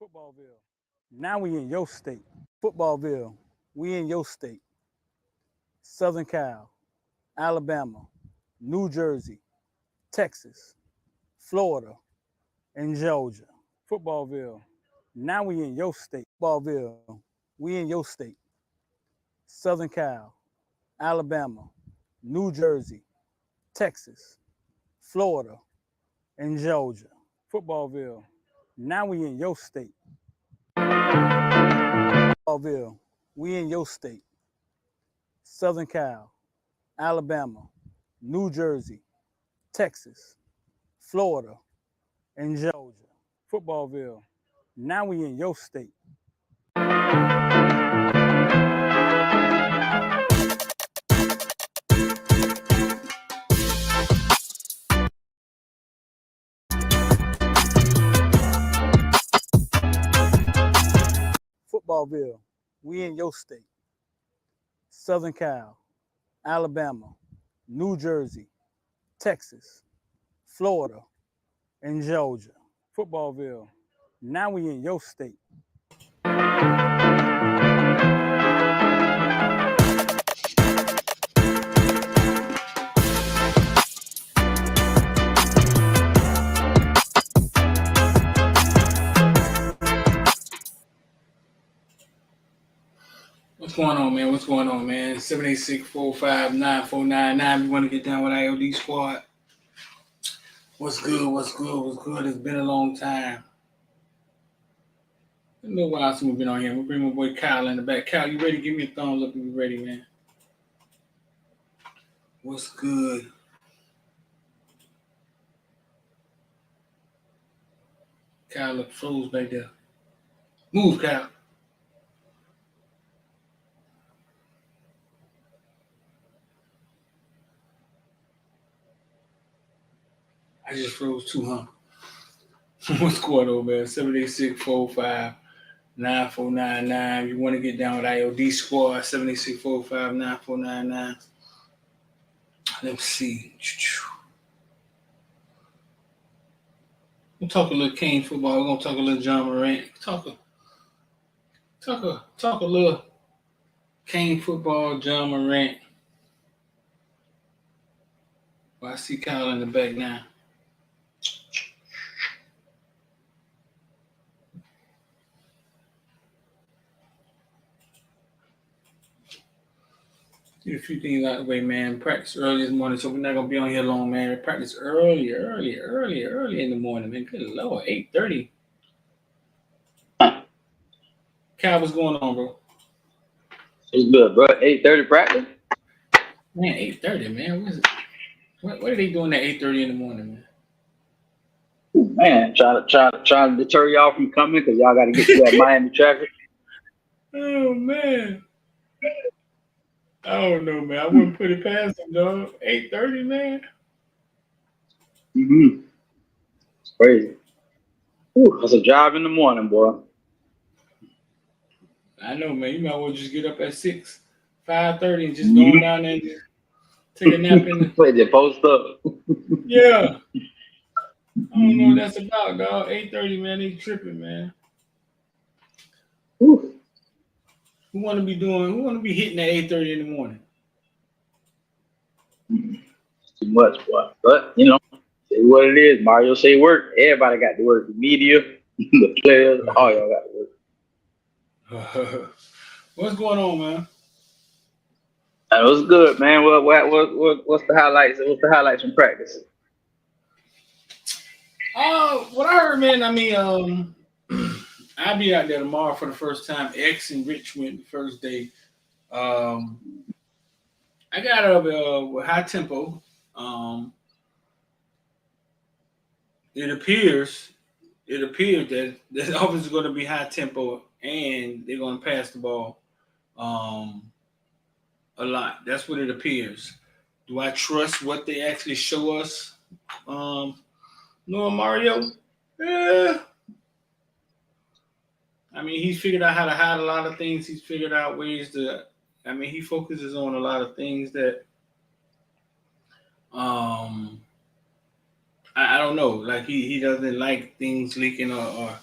Footballville. Now we in your state. Footballville. We in your state. Southern Cal, Alabama, New Jersey, Texas, Florida, and Georgia. Footballville. Now we in your state. Footballville. We in your state. Southern Cal, Alabama, New Jersey, Texas, Florida, and Georgia. Footballville. Now we in your state. Footballville. We in your state. Southern Cal, Alabama, New Jersey, Texas, Florida, and Georgia. Footballville. Now we in your state. Footballville. We in your state. Southern Cal, Alabama, New Jersey, Texas, Florida, and Georgia. Footballville. Now we in your state. What's going on, man? What's going on, man? 786-459-4499. We want to get down with IOD squad. What's good? What's good? What's good? It's been a long time. I don't know why else we've been on here. We'll bring my boy Kyle in the back. Kyle, you ready? Give me a thumbs up if you're ready, man. What's good? Kyle look froze back there. Move, Kyle. I just froze too, huh? What's going on, man? 786-459-4499. You want to get down with IOD squad? 786-459-4499. Let's see. We'll talk a little Kane football. We're gonna talk a little John Morant. Talk a little Kane football, John Morant. Well, I see Kyle in the back now. Get a few things out of the way, man. Practice early this morning, so we're not gonna be on here long, man. Practice early in the morning, man. Good Lord, 8:30. Kyle, what's going on, bro? It's good, bro. 8:30 practice. Man, 8:30, man. What is it? What are they doing at 8:30 in the morning, man? Man, trying to deter y'all from coming because y'all got to get through that Miami traffic. Oh man, I don't know, man. I wouldn't put it past them, dog. 8:30, man. It's crazy. Ooh, that's a job in the morning, boy. I know, man. You might well just get up at 5:30 and just go down there and just take a nap in the. Wait, they post up. Yeah. I don't know what that's about, dog. 8:30, man. They tripping, man. Ooh. Who want to be hitting at 8:30 in the morning? Too much, boy. But, you know, say what it is. Mario say work. Everybody got to work. The media, the players, all y'all got to work. What's going on, man? It was good, man. What's the highlights? What's the highlights from practice? What I heard, man, I mean, I'll be out there tomorrow for the first time. X and Rich went the first day. I got up with high tempo. It appears that the offense is going to be high tempo and they're going to pass the ball a lot. That's what it appears. Do I trust what they actually show us? No, Mario? Yeah. I mean, he's figured out how to hide a lot of things. He's figured out ways to. I mean, he focuses on a lot of things that. I don't know. Like he doesn't like things leaking or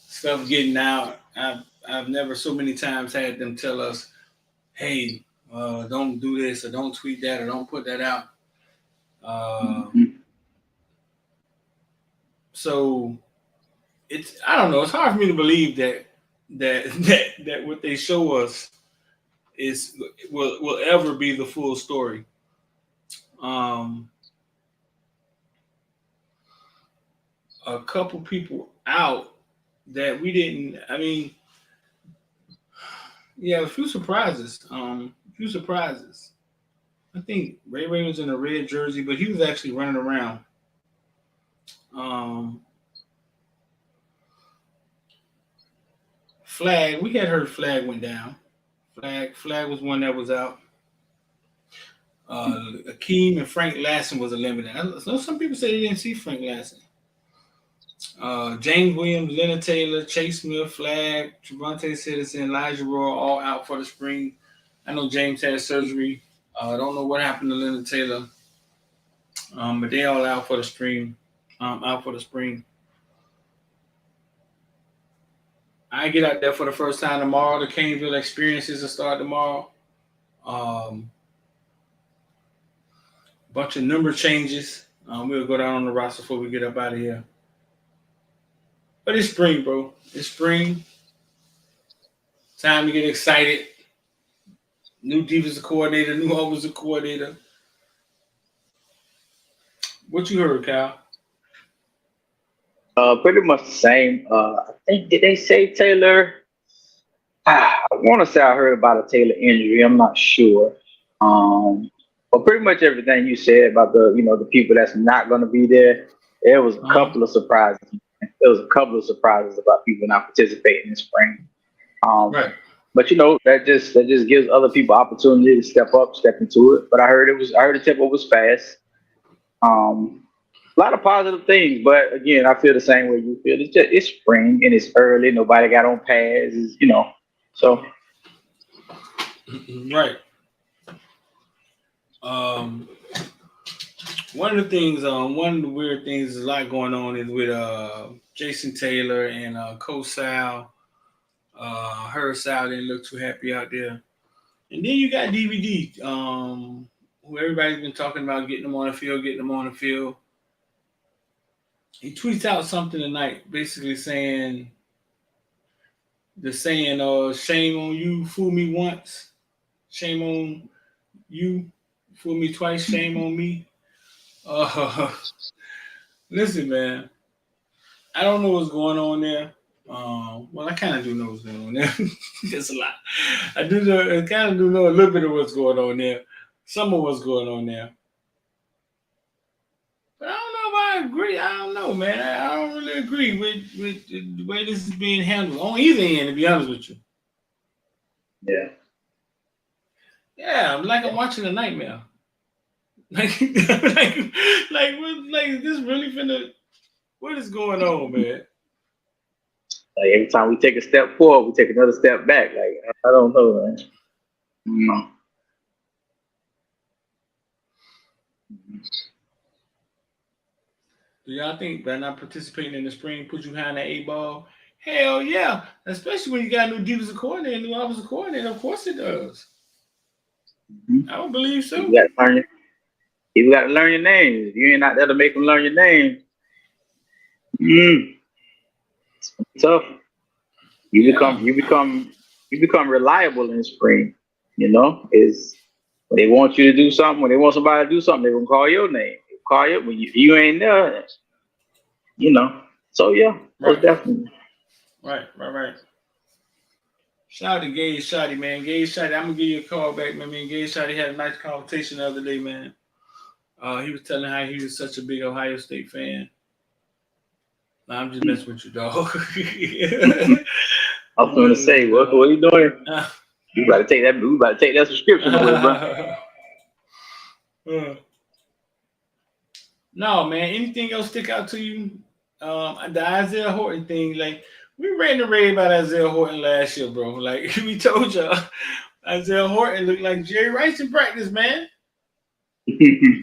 stuff getting out. I've never so many times had them tell us, "Hey, don't do this or don't tweet that or don't put that out." Uh, so I don't know. It's hard for me to believe that what they show us will ever be the full story. Um, a couple people out that we didn't. I mean, yeah, a few surprises. A few surprises. I think Ray was in a red jersey, but he was actually running around. Um, Flag, we had heard Flag went down. Flag was one that was out. Akeem and Frank Lasson was eliminated. I know some people say they didn't see Frank Lasson. James Williams, Leonard Taylor, Chase Smith, Flag, Javante Citizen, Elijah Roy, all out for the spring. I know James had surgery. I don't know what happened to Leonard Taylor, but they all out for the spring. Out for the spring. I get out there for the first time tomorrow. The Caneville experiences will start tomorrow. Bunch of number changes. We'll go down on the roster before we get up out of here. But it's spring, bro. It's spring. Time to get excited. New defensive coordinator, new offensive coordinator. What you heard, Kyle? Pretty much the same. I think, did they say Taylor? I want to say I heard about a Taylor injury. I'm not sure. But pretty much everything you said about the people that's not going to be there. There was a couple of surprises. There was a couple of surprises about people not participating in spring. Right. But that just gives other people opportunity to step up, step into it. But I heard the tempo was fast. A lot of positive things, but again, I feel the same way you feel. It's spring and it's early. Nobody got on pads, so. Right. One of the weird things, there's a lot going on is with Jason Taylor and Coach Sal. Her Sal didn't look too happy out there. And then you got DVD, who everybody's been talking about getting them on the field. He tweets out something tonight, basically saying, shame on you, fool me once. Shame on you, fool me twice. Shame on me. Listen, man. I don't know what's going on there. Well, I kind of do know what's going on there. It's a lot. I kind of do know a little bit of what's going on there. Some of what's going on there. But I don't know if I agree. I don't know, man. I don't really agree with the way this is being handled on either end, to be honest with you. Yeah. Yeah, I'm watching a nightmare. Like is this really finna? What is going on, man? Like every time we take a step forward, we take another step back. Like I don't know, man. No. Do y'all think by not participating in the spring put you behind the 8-ball? Hell yeah. Especially when you got a new defensive coordinator, new offensive coordinator. Of course it does. Mm-hmm. I would believe so. You got to learn your name. If you ain't out there to make them learn your name, it's tough. You become reliable in the spring. Is when they want you to do something, when they want somebody to do something, they're gonna call your name. They call you when you ain't there. So yeah, right. Definitely. Right. Shout out to Gage Shotty, man. Gage Shotty, I'm gonna give you a call back, man. Me and Gage Shotty had a nice conversation the other day, man. He was telling how he was such a big Ohio State fan. Nah, I'm just messing with you, dog. I was going to say, what are you doing? You about to take that. We about to take that subscription away, bro. No, man. Anything else stick out to you? The Isaiah Horton thing, like we ran the raid about Isaiah Horton last year, bro. Like we told y'all, Isaiah Horton looked like Jerry Rice in practice, man.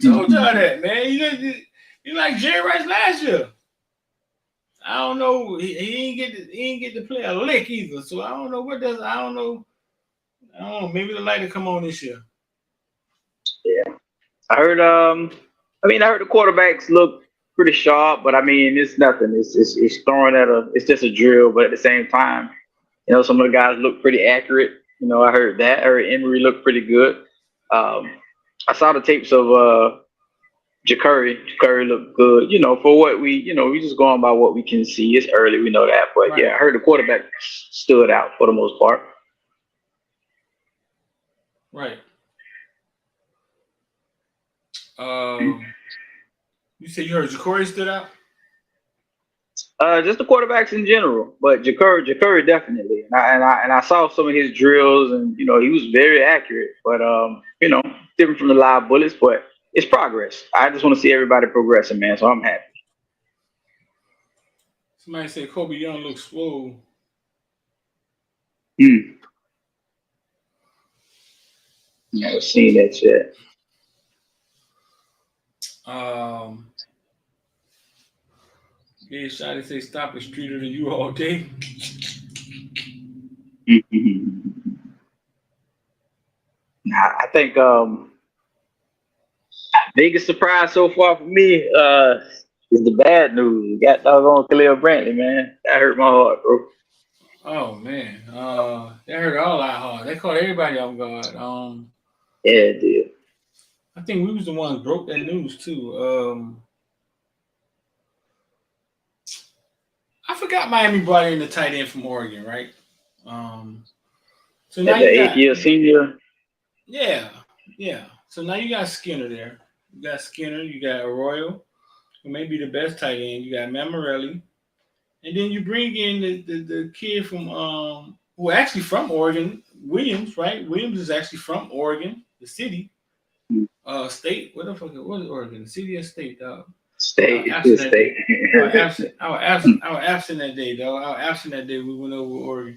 Told y'all that, man. You like Jerry Rice last year. I don't know. He ain't get to play a lick either. So I don't know what does. I don't know. I don't know. Maybe the light will come on this year. Yeah, I heard. I heard the quarterbacks look pretty sharp, but I mean, it's nothing. It's throwing at a. It's just a drill, but at the same time, some of the guys look pretty accurate. I heard that. I heard Emery looked pretty good. Um, I saw the tapes of Ja'Curry. Ja'Curry looked good. For what we just going by what we can see. It's early, we know that, but Right. yeah, I heard the quarterback stood out for the most part. Right. You said you heard Ja'Cory stood out? Just the quarterbacks in general, but Ja'Curry definitely. And I saw some of his drills, and he was very accurate. But different from the live bullets, but it's progress. I just want to see everybody progressing, man. So I'm happy. Somebody said Kobe Young looks swole. Never seen that yet. Yeah, Shotty say stop a streeter to you all day. I think biggest surprise so far for me is the bad news. We got doggone Khalil Brantley, man. That hurt my heart, bro. Oh man, that hurt all our heart. That caught everybody off guard. Yeah, it did. I think we was the ones broke that news too. I forgot Miami brought in the tight end from Oregon, right? So now the you got 8th year senior. yeah. So now you got Skinner there. You got Skinner. You got Arroyo, who may be the best tight end. You got Mammarelli, and then you bring in the kid from who actually from Oregon, Williams, right? Williams is actually from Oregon, the city, state. What the fuck? What is Oregon? The city or state, dog? State. State. I was absent that day, dog. I was absent that day. We went over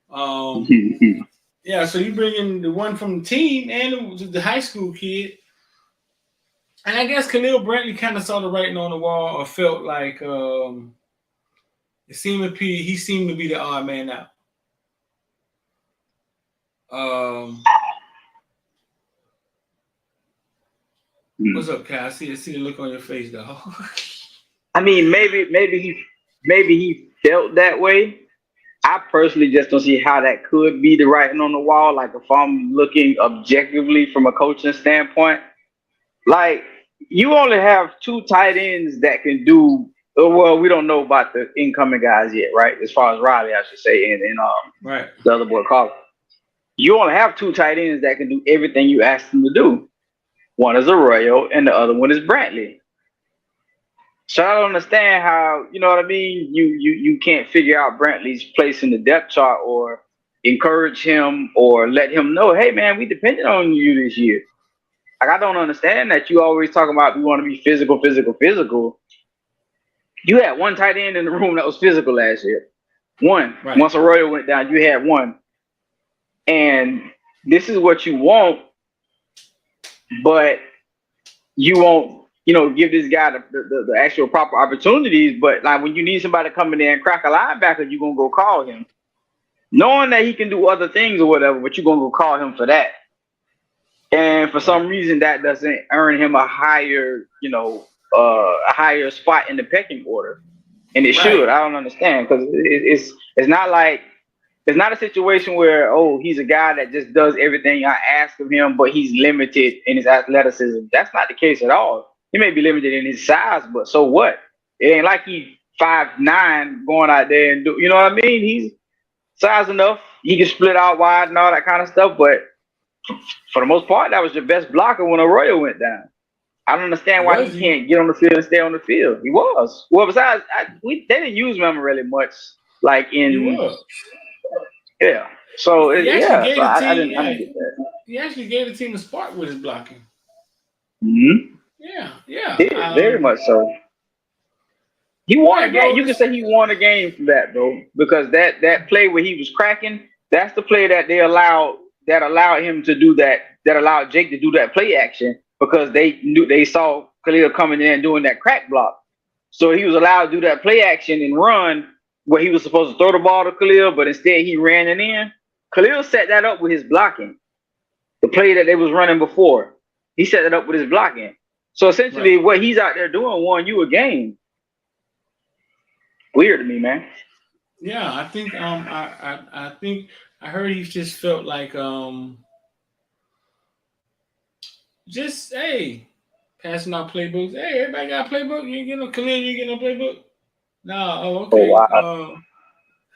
Oregon. Yeah, so you bring in the one from the team and the high school kid. And I guess Khalil Brantley kind of saw the writing on the wall or felt like he seemed to be the odd man out. What's up, Kai? I see the look on your face, dog. I mean, maybe he felt that way. I personally just don't see how that could be the writing on the wall. Like if I'm looking objectively from a coaching standpoint, like you only have 2 tight ends that can do. Well, we don't know about the incoming guys yet, right? As far as Riley, I should say, and right. The other boy, Carl. You only have 2 tight ends that can do everything you ask them to do. One is Arroyo, and the other one is Brantley. So I don't understand how, you know what I mean? You can't figure out Brantley's place in the depth chart or encourage him or let him know, hey man, we depended on you this year. Like I don't understand that you always talk about we want to be physical. You had 1 tight end in the room that was physical last year. One. Right. Once Arroyo went down, you had 1. And this is what you want, but you won't, give this guy the actual proper opportunities. But like when you need somebody to come in there and crack a linebacker, you're gonna go call him, knowing that he can do other things or whatever. But you're gonna go call him for that. And for some reason, that doesn't earn him a higher, a higher spot in the pecking order. And it should. I don't understand because it's not like. It's not a situation where, he's a guy that just does everything I ask of him, but he's limited in his athleticism. That's not the case at all. He may be limited in his size, but so what? It ain't like he's 5'9" going out there and do, you know what I mean? He's size enough. He can split out wide and all that kind of stuff, but for the most part, that was your best blocker when Arroyo went down. I don't understand why he can't get on the field and stay on the field. He was. Well, besides, they didn't use him really much, like in. He was. Yeah. So I didn't get that. He actually gave the team a spark with his blocking. Mm-hmm. Yeah. Very much so. He won a game. You can say he won a game from that, bro, because that play where he was cracking, that's the play that allowed him to do that. That allowed Jake to do that play action because they saw Khalil coming in and doing that crack block. So he was allowed to do that play action and run where he was supposed to throw the ball to Khalil, but instead he ran it in. Khalil set that up with his blocking. The play that they was running before, he set it up with his blocking. So essentially, what he's out there doing won you a game. Weird to me, man. Yeah, I think I think I heard he just felt like just hey passing out playbooks. Hey, everybody got a playbook. You ain't get no Khalil, you ain't get no playbook. No, oh Oh okay. wow.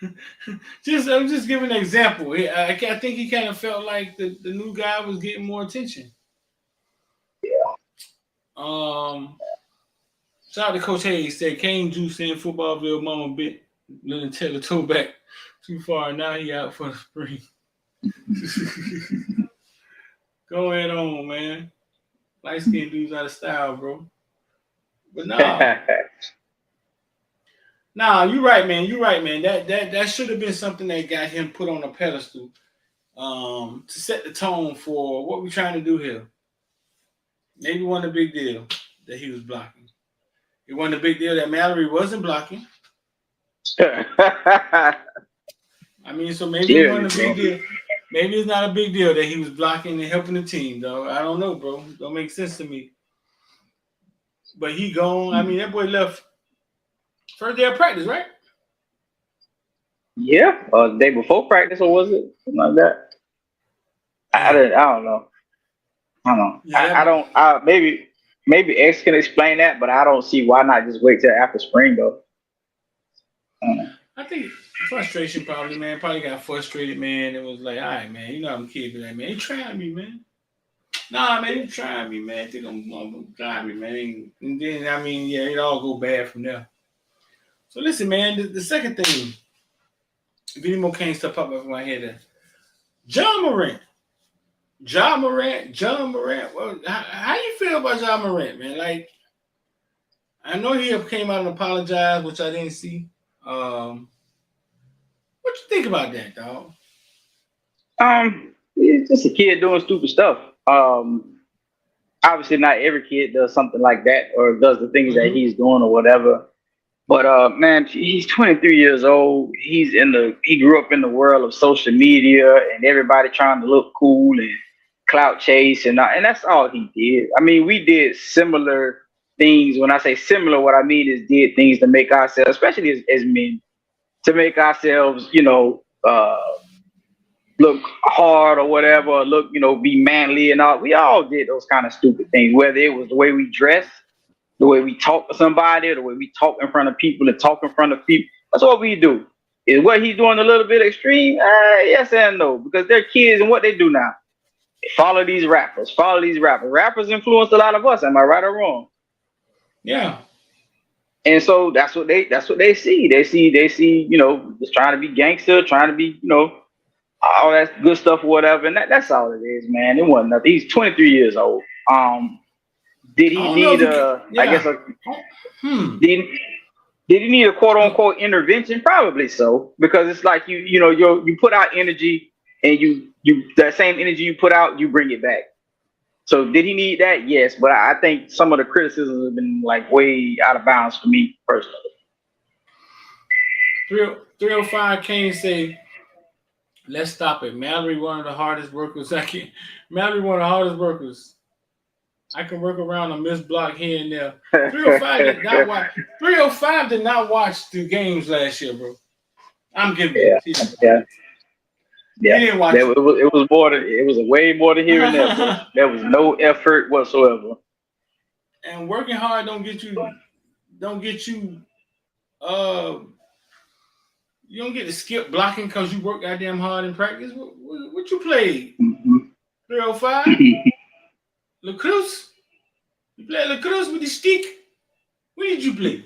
I'm just giving an example. I think he kind of felt like the new guy was getting more attention. Um, Shout out to Coach Hayes. Said Kane Juice in Footballville Mama bit letting Taylor toe back too far. Now he out for the spring. Go ahead on, man. Light skinned dudes out of style, bro. But you're right, man. You're right, man. That should have been something that got him put on a pedestal. To set the tone for what we're trying to do here. Maybe it wasn't a big deal that he was blocking. It wasn't a big deal that Mallory wasn't blocking. I mean, so maybe it wasn't a big deal. Maybe it's not a big deal that he was blocking and helping the team, though. I don't know, bro. Don't make sense to me. But he gone. I mean, that boy left first day of practice, right? Yeah, the day before practice, or was it something like that? I don't know. Yeah, maybe X can explain that, but I don't see why not just wait till after spring though. I think frustration probably, man. Probably got frustrated, man. It was like, all right, man. You know I'm kid, but like, man, he trying me, man. Nah, man, he trying me, man. I think I'm trying me, man. And then I mean, yeah, it all go bad from there. So listen, man. The second thing, if any more Kane stuff pop up in my head, John Morant. Well, how you feel about John Morant, man? Like, I know he came out and apologized, which I didn't see. What you think about that, dog? He's just a kid doing stupid stuff. Obviously not every kid does something like that or does the things that he's doing or whatever. But man, he's 23 years old. He grew up in the world of social media and everybody trying to look cool and clout chase and that's all he did. I mean, we did similar things. When I say similar, what I mean is did things to make ourselves, especially as men, to make ourselves, look hard or whatever, or look, be manly and all. We all did those kind of stupid things, whether it was the way we dress, the way we talk to somebody, the way we talk in front of people and talk in front of people. That's what we do. Is what he's doing a little bit extreme? Yes and no, because they're kids and what they do now. Follow these rappers. Rappers influenced a lot of us. Am I right or wrong? Yeah. And so that's what they see. They see, just trying to be gangster, trying to be, all that good stuff or whatever. And that's all it is, man. It wasn't nothing. He's 23 years old. Did he need did he need a quote unquote intervention? Probably so, because it's like you put out energy and you that same energy you put out, you bring it back. So did he need that? Yes, but I think some of the criticisms have been like way out of bounds for me personally. 305 Kane say, let's stop it. Mallory, one of the hardest workers. Mallory, one of the hardest workers. I can work around a missed block here and there. 305 did not watch. 305 did not watch the games last year, bro. I'm giving it. Yeah. He didn't watch it. It was more than it was way more than here and there. Bro. There was no effort whatsoever. And working hard don't get you. You don't get to skip blocking because you work goddamn hard in practice. What you played? 305? Lacrosse? You played lacrosse with the stick? Where did you play?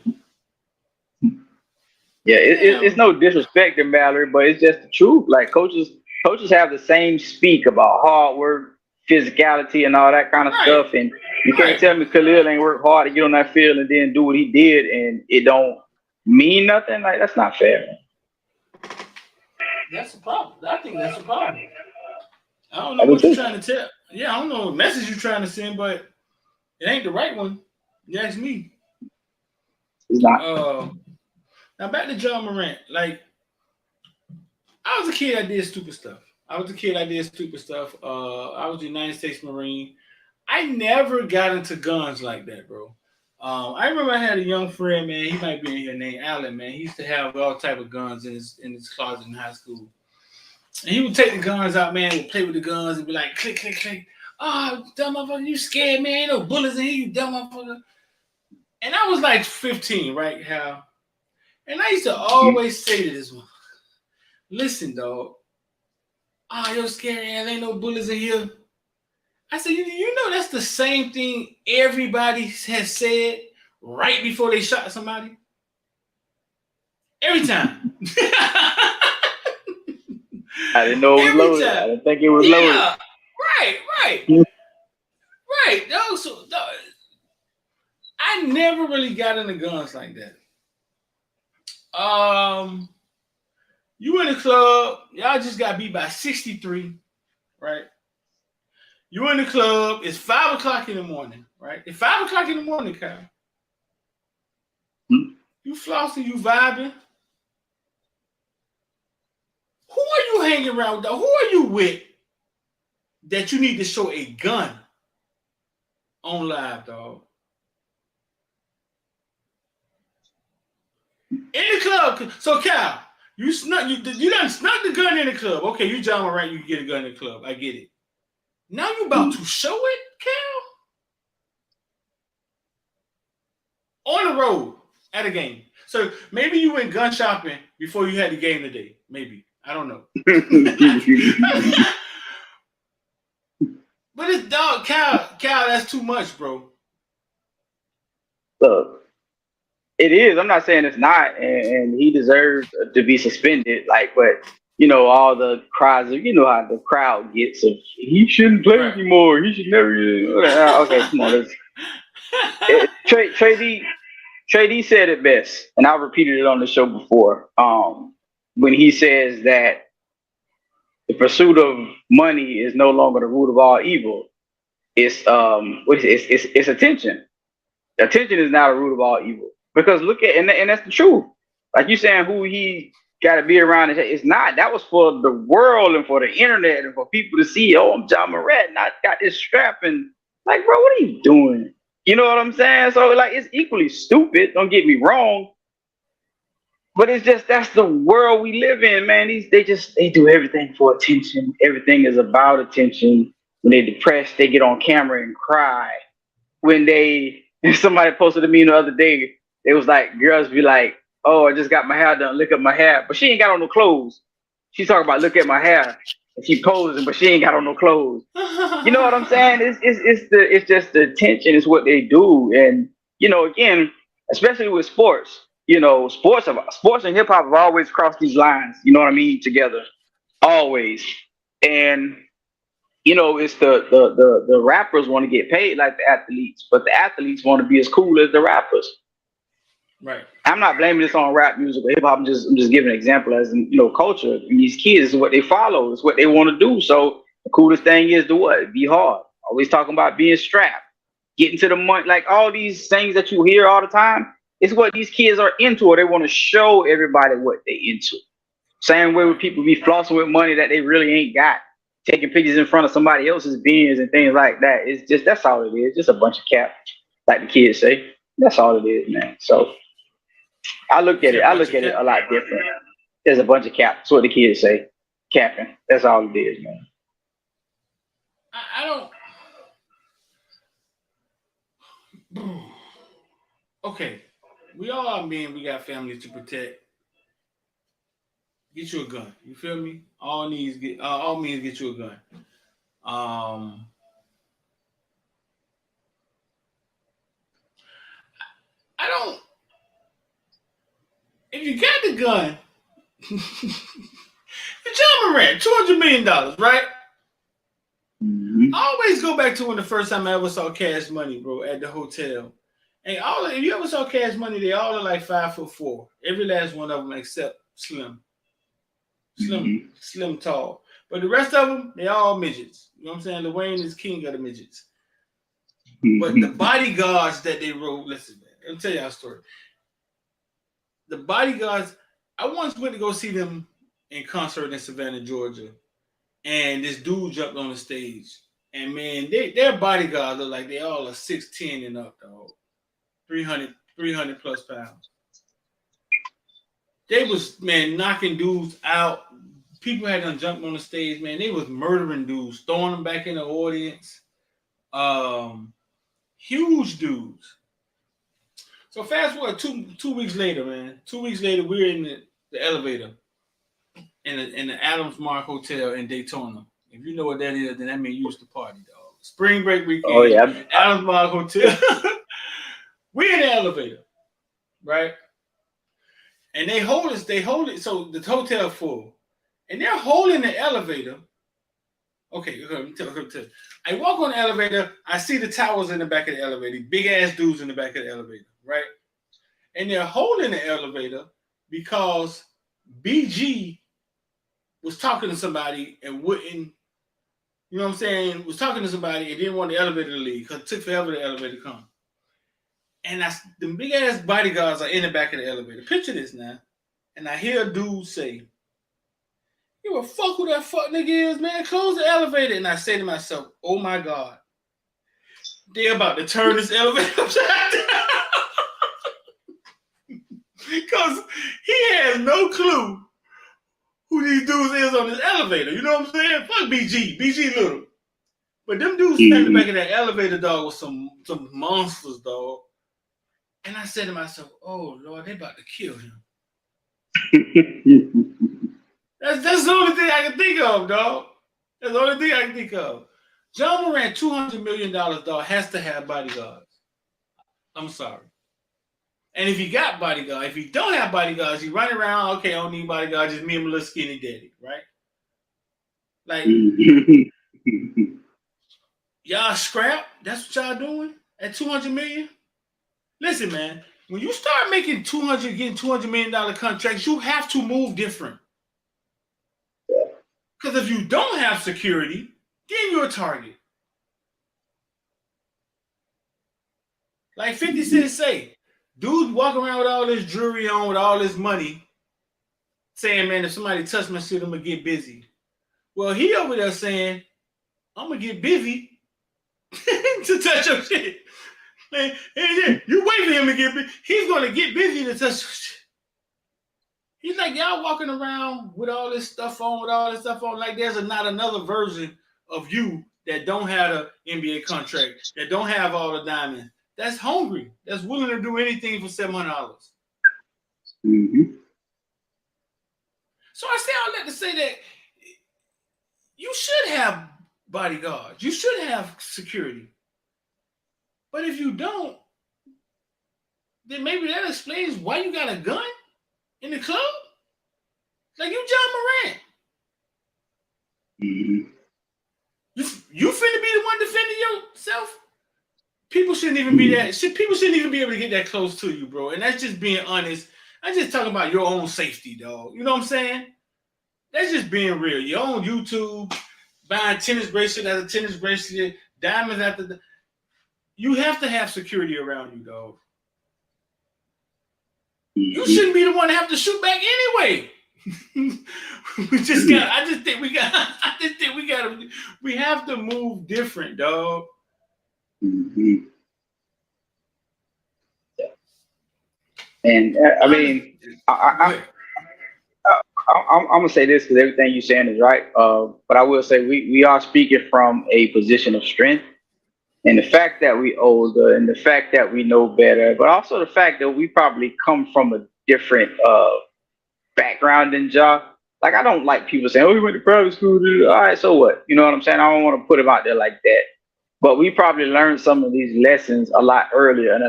Yeah, it's no disrespect to Mallory, but it's just the truth. Like coaches have the same speak about hard work, physicality, and all that kind of stuff. And you can't tell me Khalil ain't work hard to get on that field and then do what he did, and it don't mean nothing. Like that's not fair, man. That's a problem. I think that's a problem. I don't know what you're trying to tell. Yeah, I don't know what message you're trying to send, but it ain't the right one. You ask me. It's not. Now back to John Morant. Like, I was a kid that did stupid stuff. I was a United States Marine. I never got into guns like that, bro. I remember I had a young friend, man. He might be in here named Allen, man. He used to have all type of guns in his closet in high school. And he would take the guns out, man, would play with the guns and be like, click, click, click. Oh, dumb motherfucker, you scared, man. Ain't no bullets in here, you dumb motherfucker. And I was like 15, right, Hal? And I used to always say to this one, listen, dog. You're scary ass, ain't no bullets in here. I said, you know that's the same thing everybody has said right before they shot somebody? Every time. I didn't know it was loaded. I didn't think it was loaded. Right. I never really got into guns like that. You in the club, y'all just got beat by 63, right? You in the club, it's 5 o'clock in the morning, right? It's 5 o'clock in the morning, Kyle. You flossing, you vibing. Who are you hanging around with? Who are you with that you need to show a gun on live, dog? In the club. So, Kyle, you done snuck the gun in the club. Okay, you John Morant, you get a gun in the club. I get it. Now you about to show it, Cal? On the road at a game. So maybe you went gun shopping before you had the game today. Maybe. I don't know. But it's dog, Cal, that's too much, bro. Look, it is. I'm not saying it's not, and he deserves to be suspended. Like, but all the cries of how the crowd gets of he shouldn't play anymore. He should never. Okay, come on. Trey D said it best, and I repeated it on the show before. When he says that the pursuit of money is no longer the root of all evil, it's it's attention. Attention is not a root of all evil. Because look at and that's the truth. Like you saying, who he got to be around, it's not. That was for the world and for the internet and for people to see. Oh, I'm John Morant, and I got this strap, and like, bro, what are you doing? You know what I'm saying? So like, it's equally stupid. Don't get me wrong. But it's just that's the world we live in, man. They do everything for attention. Everything is about attention. When they're depressed, they get on camera and cry. When somebody posted to me the other day, it was like girls be like, "Oh, I just got my hair done. Look at my hair," but she ain't got on no clothes. She's talking about look at my hair, and she posing, but she ain't got on no clothes. You know what I'm saying? It's just the attention is what they do, and again, especially with sports. Sports and hip hop have always crossed these lines. You know what I mean? Together, always. And it's the rappers want to get paid like the athletes, but the athletes want to be as cool as the rappers. Right. I'm not blaming this on rap music or hip hop. I'm just giving an example as in, culture. And these kids is what they follow, is what they want to do. So the coolest thing is to what? Be hard. Always talking about being strapped, getting to the money, like all these things that you hear all the time. It's what these kids are into, or they want to show everybody what they into. Same way with people be flossing with money that they really ain't got, taking pictures in front of somebody else's bins and things like that. It's just, that's all it is. Just a bunch of cap, like the kids say. That's all it is, man. So I look at it a lot different. There's a bunch of cap. That's what the kids say. Capping. That's all it is, man. I don't. Okay. We all are men. We got families to protect. Get you a gun. You feel me? All men get you a gun. I don't. If you got the gun, John Morant, $200 million, right? Mm-hmm. I always go back to when the first time I ever saw Cash Money, bro, at the hotel. And if you ever saw Cash Money, they all are like 5'4". Every last one of them except Slim, tall. But the rest of them, they all midgets. You know what I'm saying? Dwayne is king of the midgets. But the bodyguards that they wrote, listen, man, let me tell y'all a story. the bodyguards. I once went to go see them in concert in Savannah, Georgia, and this dude jumped on the stage. And man, their bodyguards look like they all are 6'10" and up, dog. 300 plus pounds. They was, man, knocking dudes out. People had them jumped on the stage, man. They was murdering dudes, throwing them back in the audience. Huge dudes. So fast forward 2 weeks later, man. 2 weeks later, we're in the elevator in the Adams Mark Hotel in Daytona. If you know what that is, then that means you used to party, dog. Spring break weekend. Oh yeah, Adams Mark Hotel. We're in the elevator, right? And they hold it. So the hotel full, and they're holding the elevator. Okay, let me tell you. I walk on the elevator. I see the towers in the back of the elevator. Big ass dudes in the back of the elevator, right? And they're holding the elevator because BG was talking to somebody and wouldn't, you know what I'm saying? Was talking to somebody and didn't want the elevator to leave because it took forever the elevator to come. And the big ass bodyguards are in the back of the elevator. Picture this now. And I hear a dude say, "You a fuck who that fuck nigga is, man? Close the elevator." And I say to myself, oh my God, they're about to turn this elevator upside down. Because he has no clue who these dudes is on this elevator. You know what I'm saying? Fuck BG. BG little. But them dudes standing back in that elevator, dog, with some monsters, dog. And I said to myself, oh, Lord, they about to kill him. That's the only thing I can think of, dog. That's the only thing I can think of. John Morant, $200 million, dog, has to have bodyguards. I'm sorry. And if he got bodyguards, if he don't have bodyguards, he run around, okay, I don't need bodyguards, just me and my little skinny daddy, right? Like, y'all scrap? That's what y'all doing at $200 million? Listen, man, when you start making getting $200 million contracts, you have to move different. Because if you don't have security, then you're a target. Like 50 Cent say, dudes walk around with all this jewelry on, with all this money, saying, man, if somebody touch my shit, I'm going to get busy. Well, he over there saying, I'm going to get busy to touch your shit. Man, you wait for him to get busy. He's going to get busy to touch your shit. He's like, y'all walking around with all this stuff on, like there's not another version of you that don't have an NBA contract, that don't have all the diamonds, that's hungry, that's willing to do anything for $700. So I say all that to say that you should have bodyguards. You should have security. But if you don't, then maybe that explains why you got a gun in the club. Like you John Morant. You finna be the one defending yourself? People shouldn't even be that. People shouldn't even be able to get that close to you, bro. And that's just being honest. I'm just talking about your own safety, dog. You know what I'm saying? That's just being real. You're on YouTube, buying tennis bracelet after tennis bracelet, diamonds after. You have to have security around you, dog. You shouldn't be the one to have to shoot back anyway. We have to move different, dog. And I mean, I'm gonna say this because everything you're saying is right. But I will say we are speaking from a position of strength, and the fact that we older, and the fact that we know better, but also the fact that we probably come from a different background than Ja. Like I don't like people saying, "Oh, we went to private school." All right, so what? You know what I'm saying? I don't want to put them out there like that. But we probably learned some of these lessons a lot earlier and a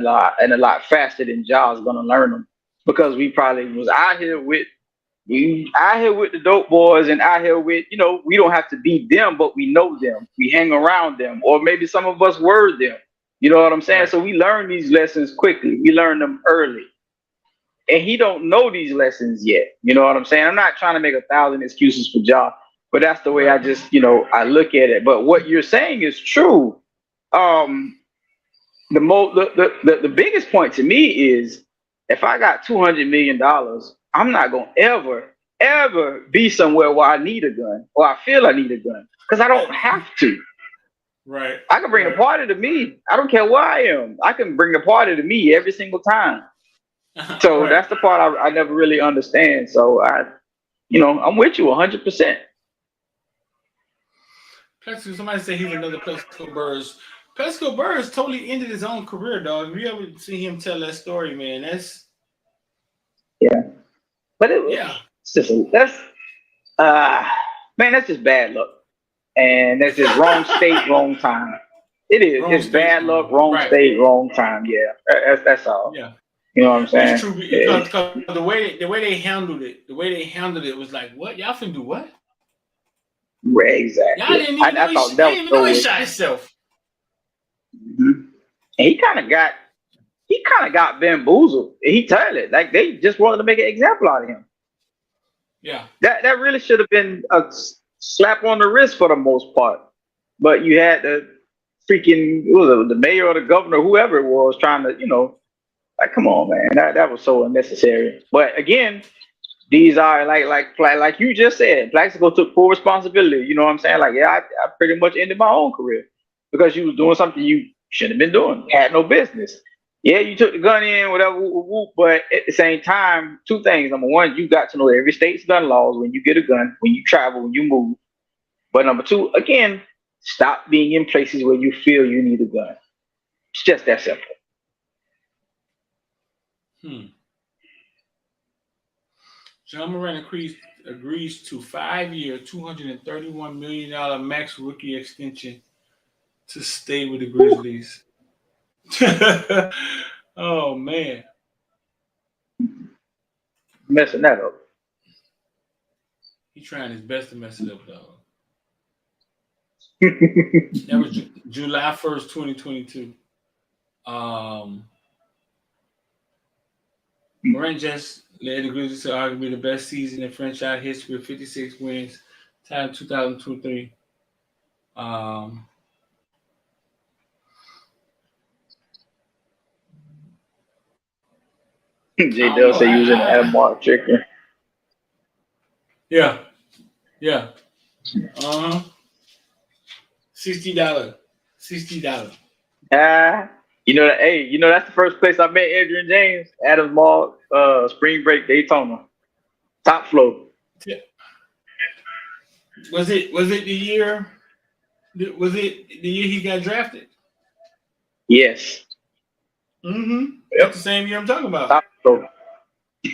lot faster than Ja's gonna learn them, because we probably was out here with the dope boys and out here with, you know, we don't have to be them, but we know them. We hang around them, or maybe some of us were them. You know what I'm saying? Right. So we learn these lessons quickly. We learn them early. And he don't know these lessons yet. You know what I'm saying? I'm not trying to make 1,000 excuses for Ja, but that's the way I just, you know, I look at it. But what you're saying is true. The biggest point to me is if I got $200 million, I'm not gonna ever be somewhere where I need a gun or I feel I need a gun because I don't have to. Right. I can bring the party to me. I don't care where I am. I can bring the party to me every single time. So Right. that's the part I never really understand. So I'm with you 100%. Somebody said he's another Plexico Burrs. Plexico Burrs totally ended his own career, dog. If you ever see him tell that story, man, Yeah, but yeah. it's just man, that's just bad luck, and that's just wrong state, wrong time. It is. Wrong It's state, bad luck, wrong right. state, wrong time. Yeah, that's all. Yeah. You know what I'm saying? It's true because the way they handled it was like, what? Y'all finna do what? Right, Y'all exactly. didn't even know thought that was so he weird. shot himself. And he kind of got bamboozled. He told it like they just wanted to make an example out of him. Yeah. That really should have been a slap on the wrist for the most part. But you had the freaking the mayor or the governor, whoever it was, trying to, like, come on, man, that was so unnecessary. But again, these are like you just said, Plaxico took full responsibility. You know what I'm saying? Like, yeah, I pretty much ended my own career because you was doing something you shouldn't have been doing, had no business. Yeah, you took the gun in, whatever, but at the same time, two things. Number one, you got to know every state's gun laws when you get a gun, when you travel, when you move. But number two, again, stop being in places where you feel you need a gun. It's just that simple. John Morant agrees to 5-year, $231 million max rookie extension to stay with the Grizzlies. Oh, man. Messing that up. He's trying his best to mess it up, dog. That was July 1st, 2022. Morant just led the Grizzlies to arguably the best season in franchise history with 56 wins, tied 2023. J. Dell said he was in the Adam Mark chicken. Yeah. $60. $60. That's the first place I met Adrian James, Adams Mall, Spring Break, Daytona. Top floor. Yeah. Was it the year? Was it the year he got drafted? Yes. Mm-hmm. Yep. That's the same year I'm talking about. Top floor.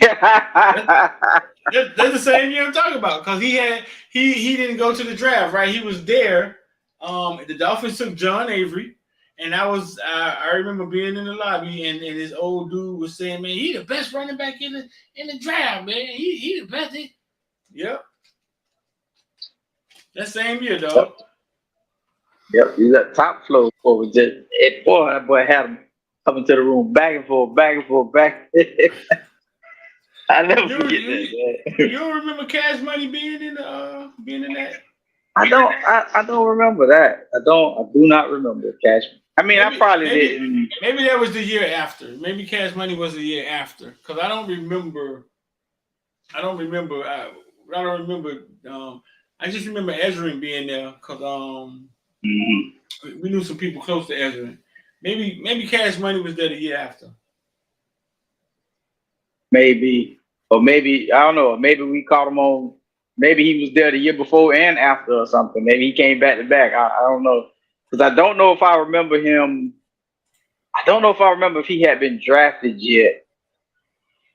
That's the same year I'm talking about because he didn't go to the draft, right? He was there. The Dolphins took John Avery, and I remember being in the lobby, and this old dude was saying, "Man, he the best running back in the draft, man. He the best." Yep. That same year, dog. Yep, he's at top floor. That boy had him coming to the room back and forth. I never forget that. You don't remember Cash Money being in that? I don't remember that. I do not remember Cash. I mean, I probably didn't. Maybe that was the year after. Maybe Cash Money was the year after because I don't remember. I just remember Ezrin being there because we knew some people close to Ezrin. Maybe Cash Money was there the year after. Maybe, or maybe I don't know. Maybe we caught him on. Maybe he was there the year before and after or something. Maybe he came back to back. I don't know because I don't know if I remember him. I don't know if I remember if he had been drafted yet.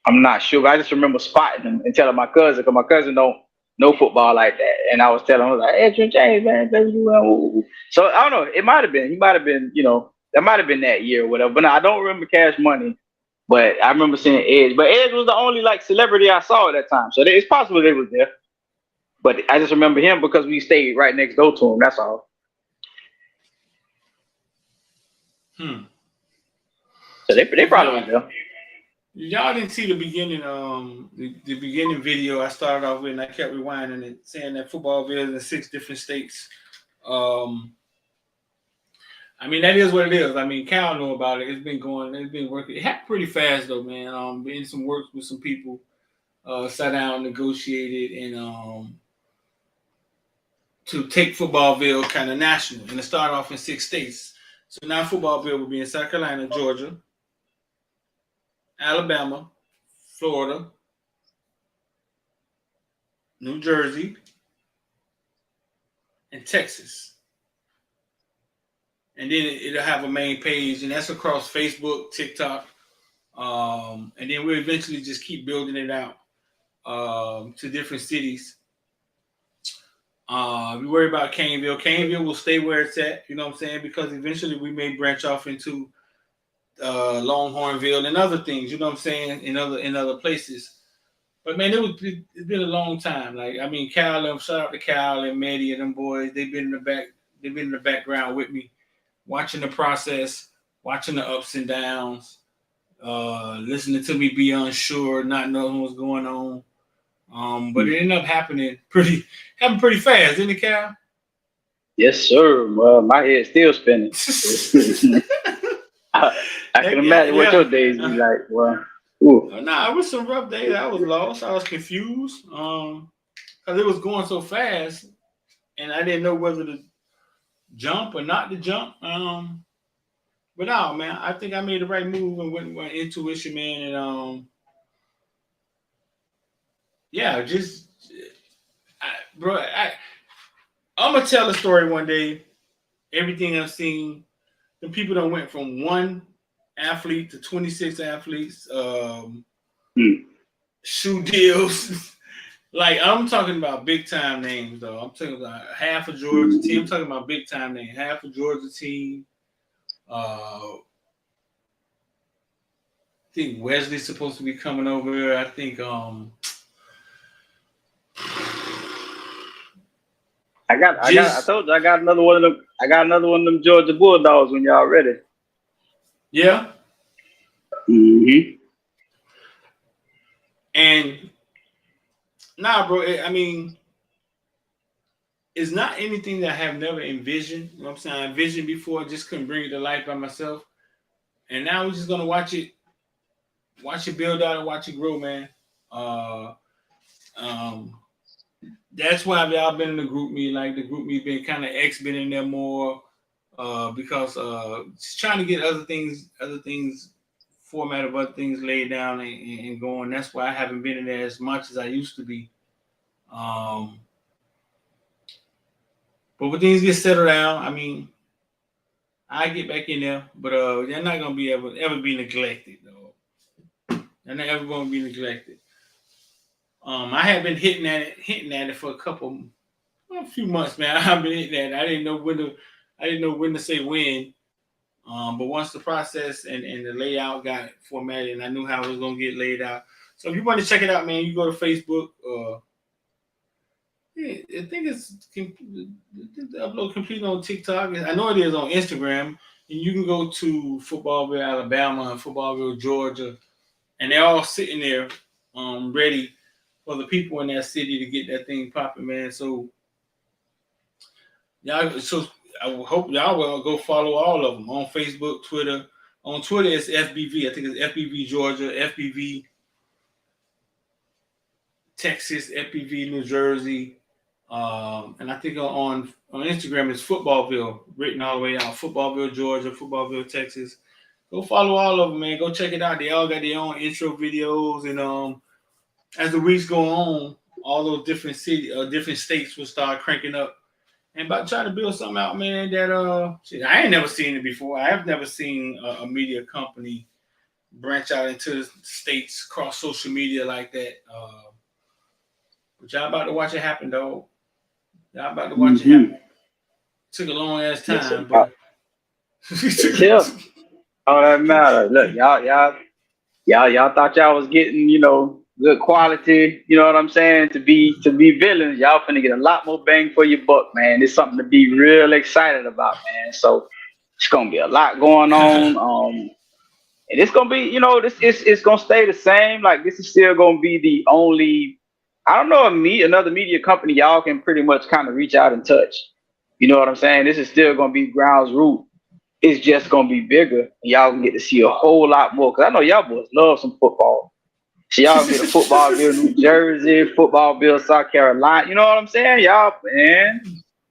I'm not sure. But I just remember spotting him and telling my cousin because my cousin don't know football like that, and I was telling him, I was like, "Hey, Adrian James, man." So I don't know. It might have been. He might have been. That might have been that year or whatever. But no, I don't remember Cash Money. But I remember seeing Edge. But Edge was the only celebrity I saw at that time. So it's possible they was there. But I just remember him because we stayed right next door to him. That's all. So they probably was there. Y'all didn't see the beginning, the beginning video I started off with, and I kept rewinding it, saying that Footballville is in 6 different states. I mean, that is what it is. I mean, Cal know about it. It's been going. It's been working. It happened pretty fast though, man. Been in some work with some people. Sat down, negotiated, and to take Footballville kind of national, and to start off in 6 states. So now Footballville will be in South Carolina, Georgia, Alabama, Florida, New Jersey, and Texas. And then it'll have a main page, and that's across Facebook, TikTok, and then we'll eventually just keep building it out to different cities. We worry about Caneville. Caneville will stay where it's at, you know what I'm saying? Because eventually we may branch off into Longhornville and other things, you know what I'm saying, in other places. But man, it's been a long time. Like, I mean, Cal, shout out to Cal and Maddie and them boys. They've been in the background with me, watching the process, watching the ups and downs, listening to me be unsure, not knowing what's going on. But it ended up happening pretty fast, didn't it, Cal? Yes, sir. Well, my head's still spinning. I can imagine what your days be like. Well, it was some rough days. I was lost. I was confused. Because it was going so fast, and I didn't know whether to jump or not to jump. But no, man, I think I made the right move and went with my intuition, man, and yeah, just I'm gonna tell a story one day. Everything I've seen, the people that went from one athlete to 26 athletes, shoe deals. Like, I'm talking about big time names, though. I'm talking about half of Georgia team. I'm talking about big time names. Half of Georgia team. I think Wesley's supposed to be coming over. I think I told you I got another one of them. I got another one of them Georgia Bulldogs when y'all ready. Yeah. And nah, bro. I mean, it's not anything that I have never envisioned. You know what I'm saying? I envisioned before, just couldn't bring it to life by myself. And now we're just gonna watch it build out and watch it grow, man. That's why y'all been in the group me. Like, the group me been kind of been in there more because just trying to get other things format of other things laid down and going. That's why I haven't been in there as much as I used to be. But when things get settled down, I mean, I get back in there. But they're not gonna be ever be neglected, though. They're not ever gonna be neglected. I had been hinting at it for a few months, man. I've been hitting at it. I didn't know when to say when. But once the process and the layout got formatted, and I knew how it was gonna get laid out. So if you want to check it out, man, you go to Facebook. I think it's upload complete on TikTok. I know it is on Instagram, and you can go to Footballville, Alabama, and Footballville, Georgia, and they're all sitting there, ready for the people in that city to get that thing popping, man. So I hope y'all will go follow all of them on Facebook, Twitter. On Twitter, it's FBV. I think it's FBV Georgia, FBV Texas, FBV New Jersey, and I think on Instagram it's Footballville, written all the way out. Footballville Georgia, Footballville Texas. Go follow all of them, man. Go check it out. They all got their own intro videos, and as the weeks go on, all those different states will start cranking up. And about trying to build something out, man, that I ain't never seen it before. I have never seen a media company branch out into the states, cross social media like that. But y'all about to watch it happen, though. Y'all about to watch it happen. Took a long ass time, but yeah. All that matters. Look, y'all thought y'all was getting, good quality, you know what I'm saying, to be villains. Y'all finna get a lot more bang for your buck, man. It's something to be real excited about, man. So it's gonna be a lot going on. And it's gonna be, it's gonna stay the same. Like, this is still gonna be the only, I don't know, another media company y'all can pretty much kind of reach out and touch. You know what I'm saying? This is still gonna be grounds root. it's just gonna be bigger. And y'all can get to see a whole lot more. Cause I know y'all boys love some football. So y'all can get a Footballville, New Jersey, Footballville, South Carolina. You know what I'm saying? Y'all, man,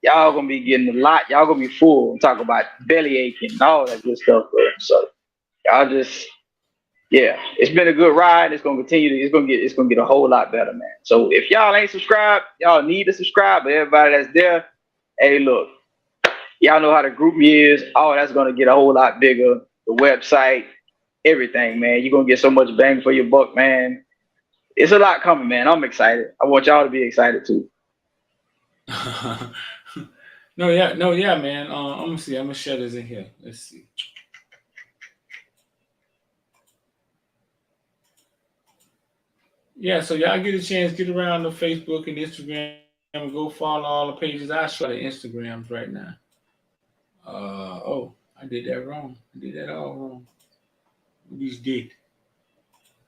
y'all gonna be getting a lot. Y'all gonna be full. I'm talking about belly aching and all that good stuff, bro. So y'all just, yeah, it's been a good ride. It's gonna continue to. It's gonna get a whole lot better, man. So if y'all ain't subscribed, y'all need to subscribe. But everybody that's there, hey, look, y'all know how the group is. Oh, that's gonna get a whole lot bigger. The website, everything, man. You're gonna get so much bang for your buck, man. It's a lot coming, man. I'm excited. I want y'all to be excited too. No, yeah, man. I'm gonna see. I'm gonna share this in here. Let's see. Yeah, so y'all get a chance, get around the Facebook and Instagram and go follow all the pages. I show the Instagrams right now. Oh, I did that wrong. I did that all wrong. These did.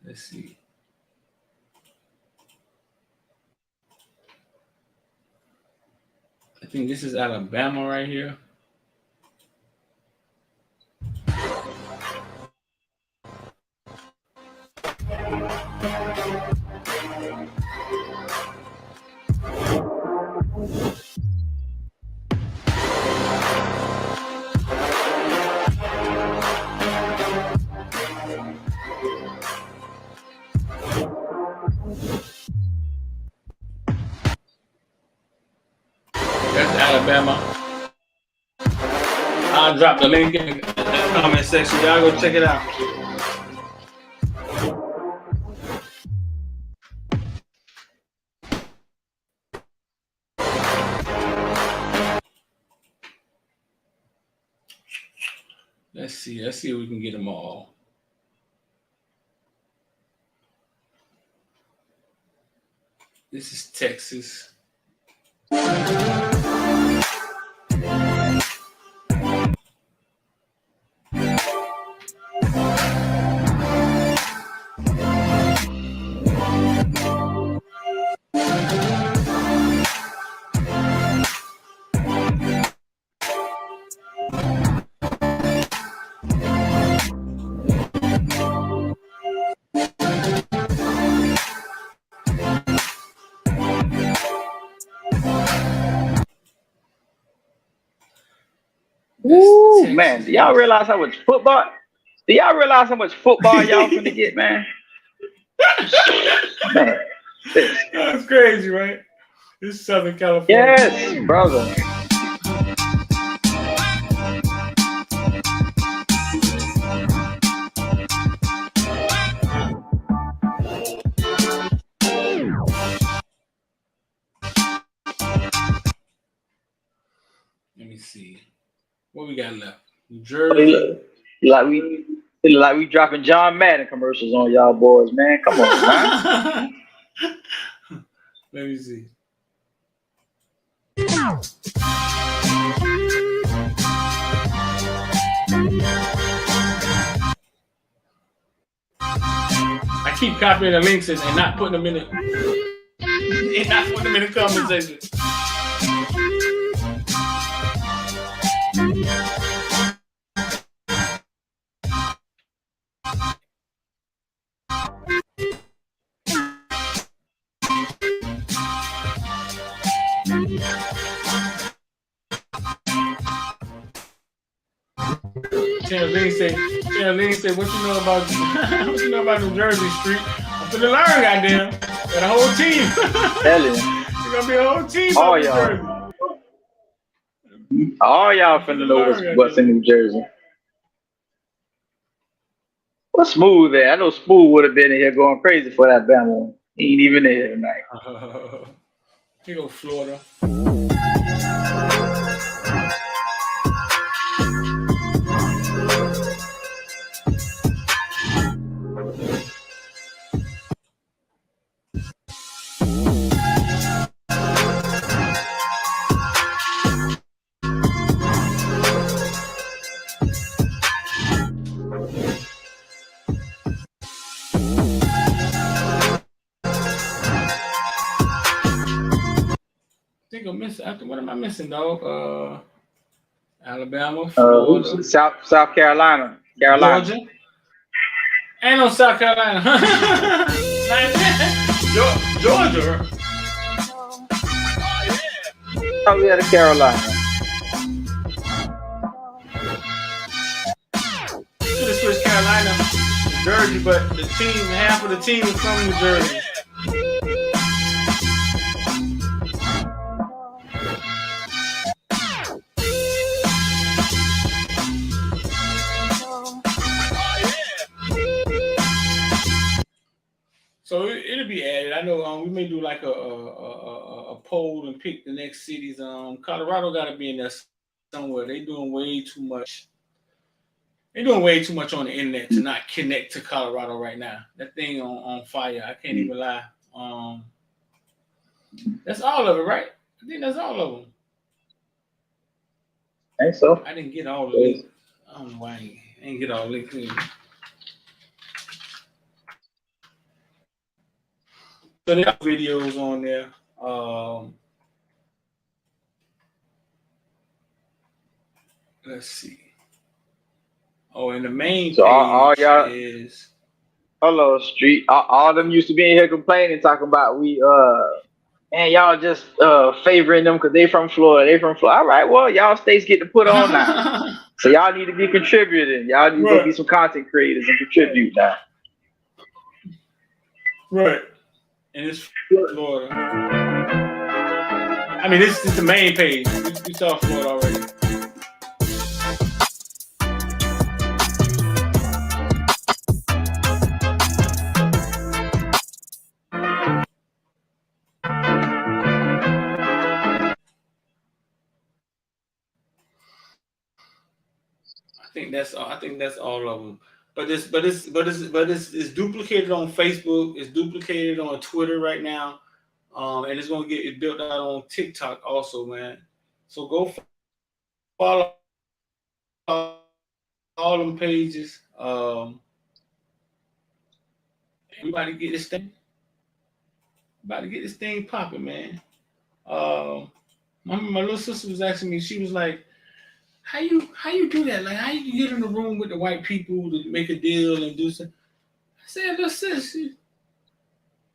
Let's see. I think this is Alabama right here. That's Alabama. I'll drop the link in the comment section. Y'all go check it out. Let's see if we can get them all. This is Texas. Woo, man. Do y'all realize how much football? Do y'all realize how much football y'all finna get, man? Man. That's crazy, right? This is Southern California. Yes, brother. Let me see. What we got left? New Jersey. Like we dropping John Madden commercials on y'all boys, man. Come on, man. Let me see. I keep copying the links and not putting them in it. And not putting them in the comment section. Lee said, what you know about what you know about New Jersey Street? I'm finna learn, goddamn. Got a whole team. Tell you. There's gonna be a whole team All of New y'all. Jersey. All y'all finna know what's in New Jersey. What's Smooth there? I know Smooth would have been in here going crazy for that Bama. He ain't even in here tonight. Here go Florida. I think I'm missing. What am I missing, dog? Alabama, Florida, South Carolina. Georgia. Ain't no South Carolina. Georgia. Oh, yeah, the Carolina. Should have switched Carolina, Jersey, but half of the team is from New Jersey. So it'll be added. I know we may do like a poll and pick the next cities. Colorado got to be in there somewhere. They're doing way too much on the internet to not connect to Colorado right now. That thing on fire. I can't even lie. That's all of it, right? I think that's all of them. I think so. I didn't get all the links. I don't know why I didn't get all the links. So there are videos on there. Let's see. Oh, and the main So page all y'all is hello street. All them used to be in here complaining, talking about man, y'all just favoring them because they from Florida. All right, well, y'all states get to put on now. So y'all need to be contributing. Y'all need to be some content creators and contribute now. Right. And it's Florida. I mean, this is the main page. We saw Florida already. I think that's all of them. But it's duplicated on Facebook. It's duplicated on Twitter right now, and it's gonna get it built out on TikTok also, man. So go follow all them pages. We about to get this thing. Popping, man. My little sister was asking me. She was like, How you do that? Like, how you get in the room with the white people to make a deal and do something? I said, look, sis,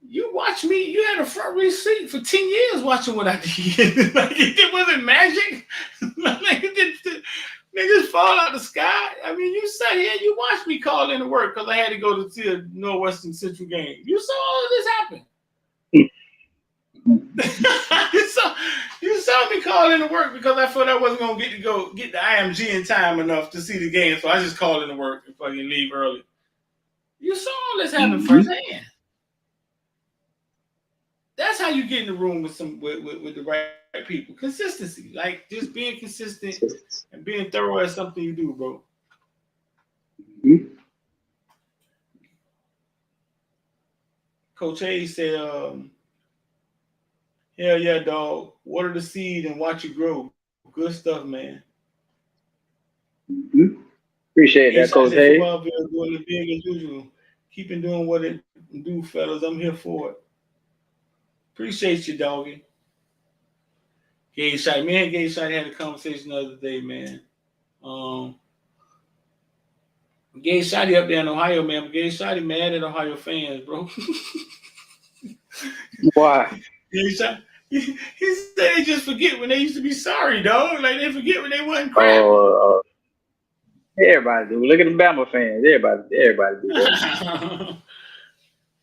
you watch me. You had a front row seat for 10 years watching what I did. Like, it wasn't magic. Like, it didn't niggas fall out the sky. I mean, you sat here, you watched me call into work because I had to go to see a Northwestern Central game. You saw all of this happen. You saw me call into work because I thought I wasn't gonna get the IMG in time enough to see the game, so I just called into work and fucking leave early. You saw all this happen firsthand. That's how you get in the room with the right people. Consistency, like just being consistent and being thorough at something you do, bro. Mm-hmm. Coach A said, hell yeah, dog. Water the seed and watch it grow. Good stuff, man. Mm-hmm. Appreciate that, Coach A. Footballville doing the big as usual. Keeping doing what it do, fellas. I'm here for it. Appreciate you, doggy. Gay Shotty. Me and Gay Shotty had a conversation the other day, man. Gay Shotty up there in Ohio, man. Gay Shotty mad at Ohio fans, bro. Why? Gay Shotty. He said they just forget when they used to be sorry, dog. Like they forget when they wasn't crap. Everybody do. Look at the Bama fans. Everybody do that.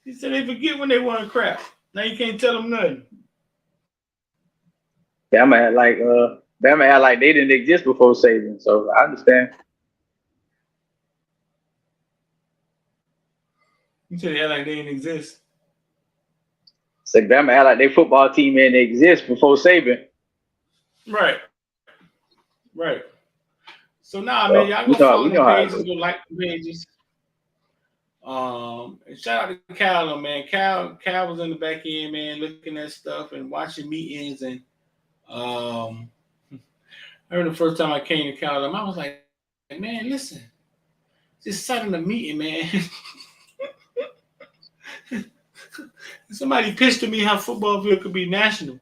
He said they forget when they wasn't crap. Now you can't tell them nothing. Bama act like they didn't exist before Saban, so I understand. You said they act like they didn't exist. So Bama act like their football team didn't exist before Saban. Right. So man, y'all go follow the pages, go like the pages. And shout out to Cal, man. Cal was in the back end, man, looking at stuff and watching meetings. And I remember the first time I came to Cal, I was like, man, listen, just sat in the meeting, man. Somebody pitched to me how Footballville could be national.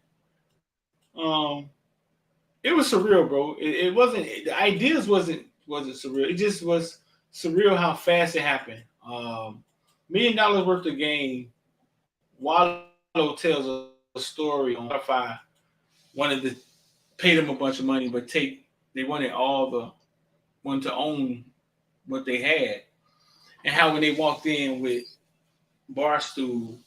it was surreal, bro. It wasn't the ideas wasn't surreal. It just was surreal how fast it happened. $1 million worth of game. Wallow tells a story on Spotify. Wanted to pay them a bunch of money, but they wanted wanted to own what they had, and how when they walked in with Barstool,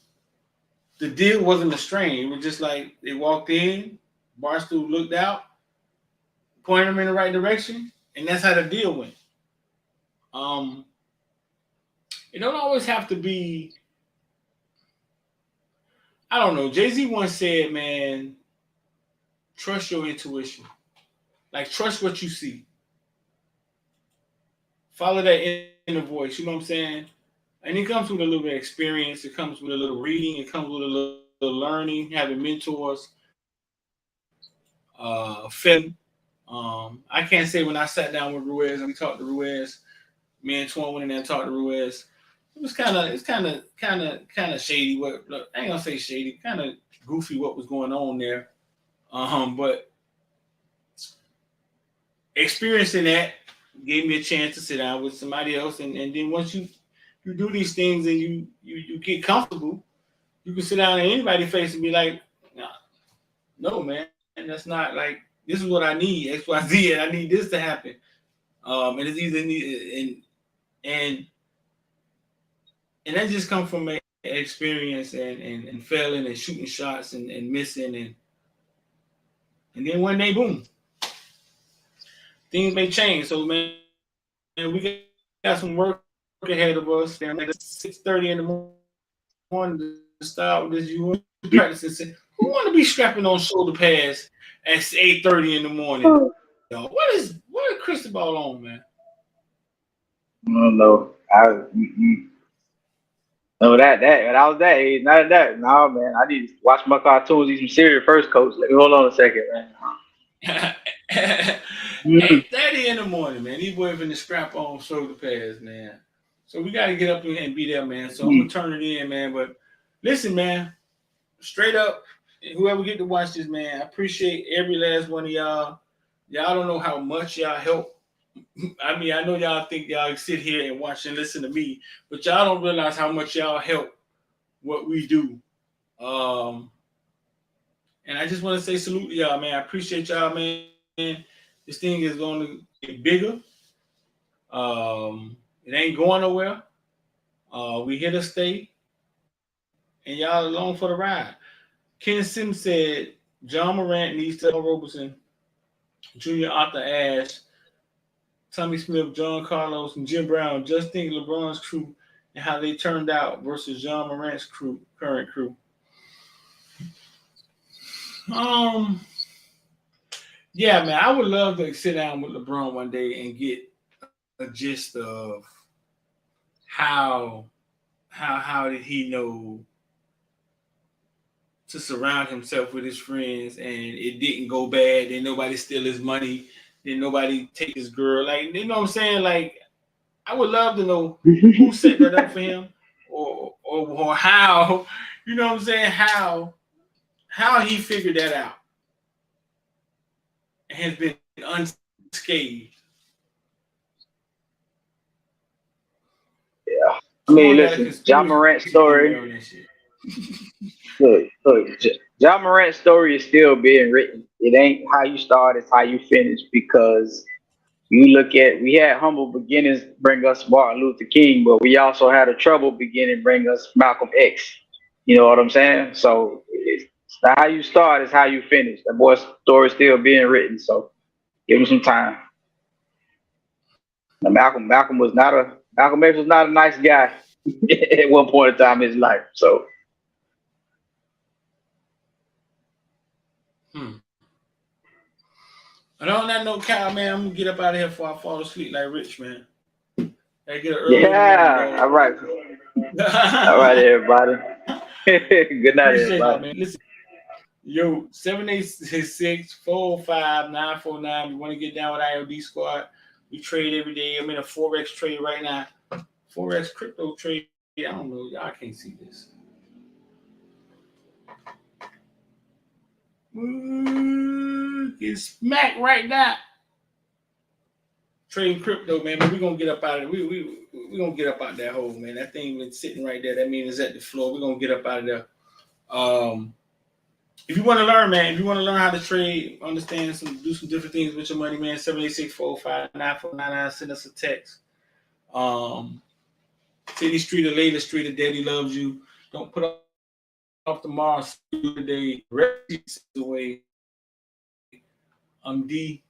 the deal wasn't a strain. It was just like they walked in, Barstool looked out, pointed them in the right direction, and that's how the deal went. Um, it don't always have to be. I don't know. Jay Z once said, "Man, trust your intuition. Like trust what you see. Follow that inner voice." You know what I'm saying? And it comes with a little bit of experience. It comes with a little reading. It comes with a little learning, having mentors, feeling. I can't say when I sat down with Ruiz and we talked to Ruiz, me and Twan went in there and talked to Ruiz. It's kind of shady. What look, I ain't gonna say shady, kind of goofy what was going on there. But experiencing that gave me a chance to sit down with somebody else, and then once you do these things and you get comfortable, you can sit down in anybody's face and be like, nah, no, man, that's not like this is what I need, X, Y, Z, and I need this to happen. And it's either and and that just comes from experience and failing and shooting shots and missing and then one day, boom, things may change. So man, we got some work ahead of us. Damn, like 6:30 in the morning to start with this. You practicing. Who want to be strapping on shoulder pads at 8:30 in the morning, y'all? What is Cristobal on, man? No, no. No, that when I was that age, not that. No, man. I need to watch my cartoons, eat some cereal first, coach. Let me hold on a second, man. 8:30 in the morning, man. These boys finna scrap on shoulder pads, man. So we gotta get up and be there, man. So I'm gonna turn it in, man. But listen, man, straight up, whoever get to watch this, man, I appreciate every last one of y'all. Y'all don't know how much y'all help. I mean, I know y'all think y'all sit here and watch and listen to me, but y'all don't realize how much y'all help what we do. Um, and I just want to say salute to y'all, man. I appreciate y'all, man. This thing is going to get bigger. It ain't going nowhere. We here to stay, and y'all along for the ride. Ken Sim said John Morant needs to Robertson, Junior Arthur Ashe, Tommy Smith, John Carlos, and Jim Brown. Just think LeBron's crew and how they turned out versus John Morant's current crew. Um, yeah, man, I would love to sit down with LeBron one day and get a gist of how how did he know to surround himself with his friends and it didn't go bad, then nobody steal his money, then nobody take his girl. Like, you know what I'm saying? Like, I would love to know who set that up for him or how, you know what I'm saying, how he figured that out and has been unscathed. Yeah. I Twan mean, got a listen, John conspiracy Morant's theory story. on that shit. John Morant's story is still being written. It ain't how you start, it's how you finish. Because you look at, we had humble beginnings bring us Martin Luther King, but we also had a troubled beginning bring us Malcolm X. You know what I'm saying? So it's not how you start, it's how you finish. That boy's story is still being written. So give him some time. Now, Malcolm X was not a nice guy at one point in time in his life. So Hmm. And on that note, Kyle, man, I'm gonna get up out of here before I fall asleep like Rich, man. I get up early in the morning, yeah, dog. all right. All right, everybody. Good night, Appreciate y'all, everybody. man. Listen, yo, 786-405-949. We want to get down with IOD squad. We trade every day. I'm in a Forex trade right now. Forex crypto trade. I don't know. Y'all can't see this. Get smacked right now. Trading crypto, man. But we're gonna get up out of it. We're gonna get up out that hole, man. That thing been sitting right there. That means it's at the floor. We're gonna get up out of there. If you want to learn, man, if you want to learn how to trade, understand do some different things with your money, man, 786-405-9499. Send us a text. City Street or Later Street, or Daddy loves you. Don't put off tomorrow. Today, rest away. I'm D.